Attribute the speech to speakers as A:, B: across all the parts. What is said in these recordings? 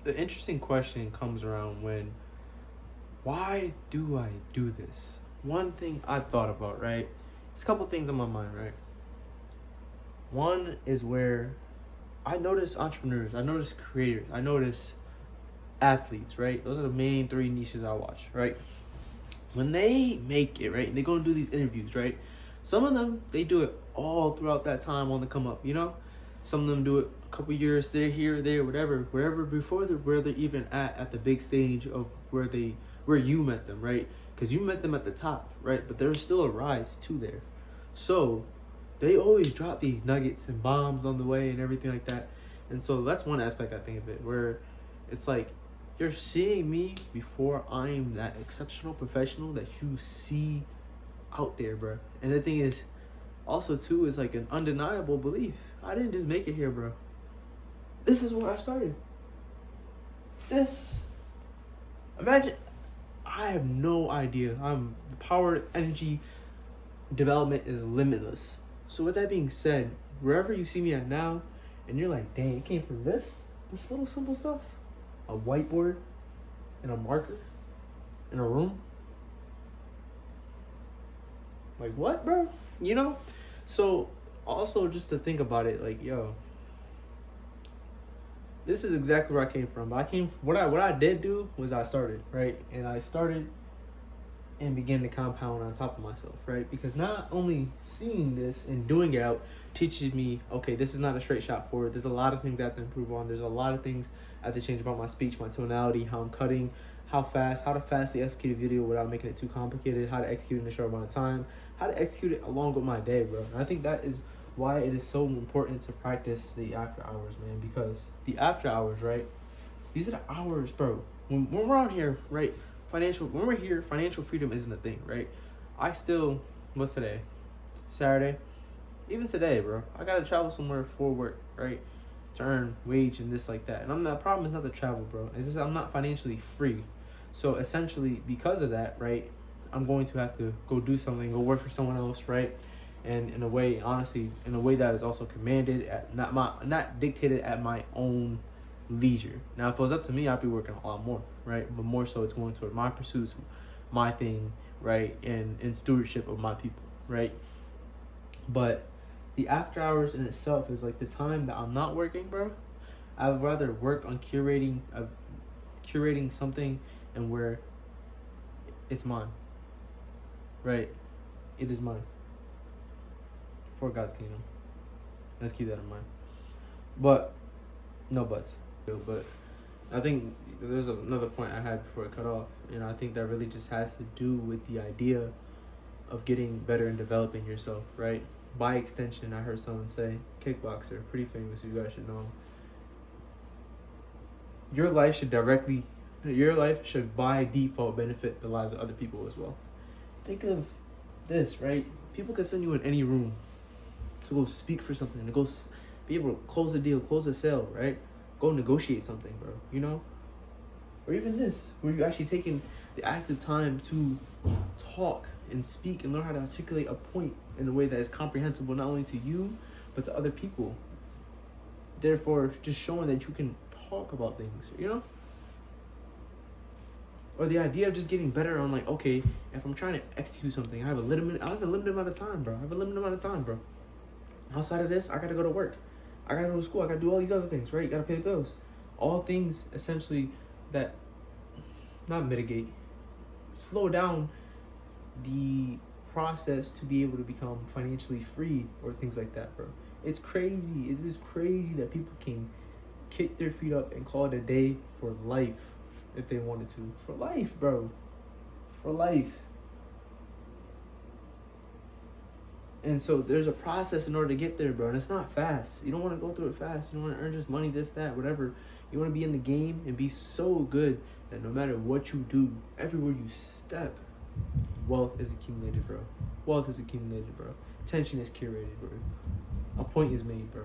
A: The interesting question comes around when, why do I do this? One thing I thought about, right? There's a couple things on my mind, right? One is where I notice entrepreneurs, I notice creators, I notice athletes, right? Those are the main three niches I watch, right? When they make it, right, they go and do these interviews, right? Some of them, they do it all throughout that time on the come up, you know? Some of them do it a couple years there, here, there, whatever, wherever before they're where they're even at the big stage of where you met them, right? Because you met them at the top, right? But there's still a rise to there. So they always drop these nuggets and bombs on the way and everything like that. And so that's one aspect I think of it, where it's like you're seeing me before I'm that exceptional professional that you see out there, bro. And the thing is, also too, is like an undeniable belief. I didn't just make it here, bro. This is where I started. This, imagine, I have no idea. Power, energy, development is limitless. So with that being said, wherever you see me at now, and you're like, dang, it came from this little simple stuff, a whiteboard, and a marker, in a room. Like what, bro? You know? So also just to think about it, like, yo, this is exactly where I came from. But what I did do was I started, right? And I started and began to compound on top of myself, right? Because not only seeing this and doing it out teaches me, okay, this is not a straight shot forward. There's a lot of things I have to improve on. There's a lot of things I have to change about my speech, my tonality, how I'm cutting, how to fastly execute a video without making it too complicated, how to execute in a short amount of time, how to execute it along with my day, bro. And I think that is why it is so important to practice the after hours, man, because the after hours, right? These are the hours, bro. When we're on here, right? When we're here, financial freedom isn't a thing, right? I still, what's today? Saturday? Even today, bro. I gotta travel somewhere for work, right? To earn wage and this like that. And the problem is not the travel, bro. It's just I'm not financially free. So essentially, because of that, right? I'm going to have to go do something, go work for someone else, right? And in a way, honestly, in a way that is also commanded at not dictated at my own leisure. Now, if it was up to me, I'd be working a lot more, right? But more so, it's going toward my pursuits, my thing, right? And in stewardship of my people, right? But the after hours in itself is like the time that I'm not working, bro. I would rather work on curating something and where it's mine, right? It is mine for God's kingdom. Let's keep that in mind. But no buts. But I think there's another point I had before it cut off, and I think that really just has to do with the idea of getting better and developing yourself, right? By extension, I heard someone say, kickboxer, pretty famous, you guys should know him. Your life should by default benefit the lives of other people as well. Think of this, right? People can send you in any room to go speak for something, to go be able to close a deal, close a sale, right? Go negotiate something, bro, you know? Or even this, where you're actually taking the active time to talk and speak and learn how to articulate a point in a way that is comprehensible not only to you, but to other people. Therefore, just showing that you can talk about things, you know? Or the idea of just getting better on like, okay, if I'm trying to execute something, I have a limited amount of time, bro. Outside of this, I gotta go to work. I gotta go to school. I gotta do all these other things, right? Gotta pay the bills. All things essentially that not mitigate, slow down the process to be able to become financially free or things like that, bro. It's crazy. It is crazy that people can kick their feet up and call it a day for life if they wanted to. For life, bro. For life. And so there's a process in order to get there, bro. And it's not fast. You don't want to go through it fast. You don't want to earn just money, this, that, whatever. You want to be in the game and be so good that no matter what you do, everywhere you step, wealth is accumulated, bro. Wealth is accumulated, bro. Tension is curated, bro. A point is made, bro.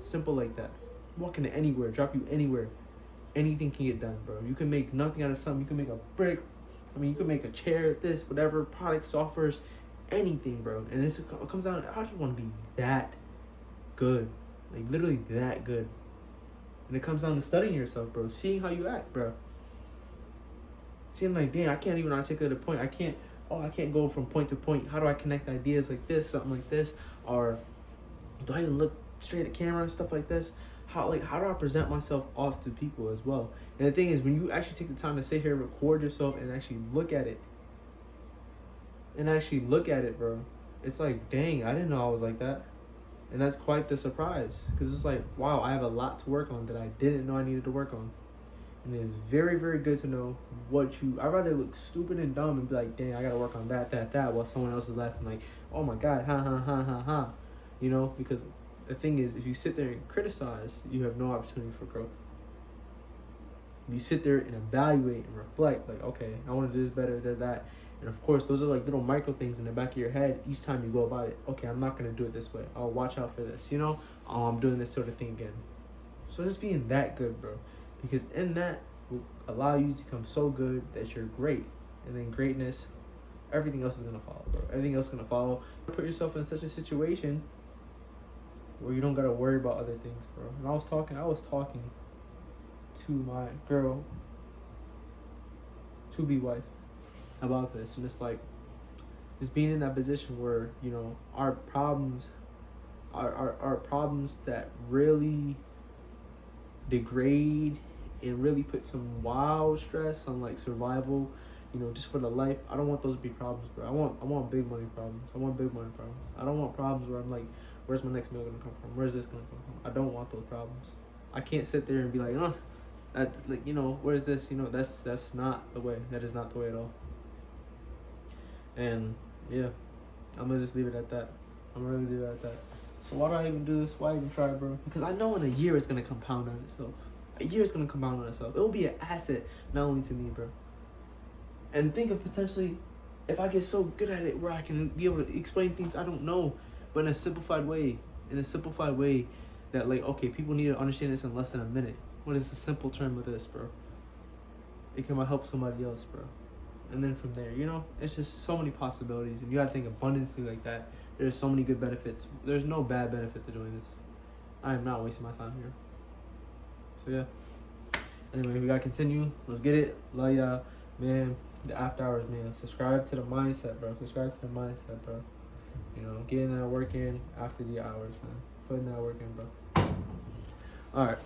A: Simple like that. Walk into anywhere, drop you anywhere. Anything can get done, bro. You can make nothing out of something. You can make a brick. You can make a chair, this, whatever, products, softwares, anything, bro. And this comes down, I just want to be that good. Like, literally that good. And it comes down to studying yourself, bro. Seeing how you act, bro. Seeing like, damn, I can't even articulate a point. I can't go from point to point. How do I connect ideas like this, something like this? Or do I even look straight at the camera and stuff like this? How do I present myself off to people as well? And the thing is, when you actually take the time to sit here, record yourself, and actually look at it, bro, it's like, dang, I didn't know I was like that. And that's quite the surprise, because it's like, wow, I have a lot to work on that I didn't know I needed to work on. And it's very, very good to know I'd rather look stupid and dumb and be like, dang, I gotta work on that, while someone else is laughing like, oh my God, ha, ha, ha, ha, ha. You know, because the thing is, if you sit there and criticize, you have no opportunity for growth. You sit there and evaluate and reflect, like, okay, I want to do this better, that. And of course, those are like little micro things in the back of your head each time you go about it. Okay, I'm not going to do it this way. I'll watch out for this, you know? Oh, I'm doing this sort of thing again. So just being that good, bro. Because in that will allow you to become so good that you're great. And then greatness, everything else is going to follow, bro. Everything else is going to follow. Put yourself in such a situation where you don't got to worry about other things, bro. And I was talking to my girl, to-be wife, about this. And it's like, just being in that position where, you know, our problems that really degrade and really put some wild stress on like survival, you know, just for the life. I don't want those to be problems, bro. I want big money problems. I want big money problems. I don't want problems where I'm like, where's my next meal gonna come from? Where's this gonna come from? I don't want those problems. I can't sit there and be like, like, you know, where's this? You know, that's not the way. That is not the way at all. And yeah, I'm gonna just leave it at that. I'm gonna really leave it at that. So why do I even do this? Why even try, bro? Because I know in a year it's gonna compound on itself. A year is gonna compound on itself. It'll be an asset, not only to me, bro. And think of potentially, if I get so good at it where I can be able to explain things I don't know, but in a simplified way. That like, okay, people need to understand this in less than a minute. What is the simple term of this, bro? It can help somebody else, bro. And then from there, you know, it's just so many possibilities. And you gotta think abundantly like that. There's so many good benefits. There's no bad benefit to doing this. I am not wasting my time here. So yeah. Anyway, we gotta continue. Let's get it. Love y'all. Man, the After Hours, man. Subscribe to the mindset, bro. You know, getting that work in after the hours, man. Putting that work in, bro. Alright.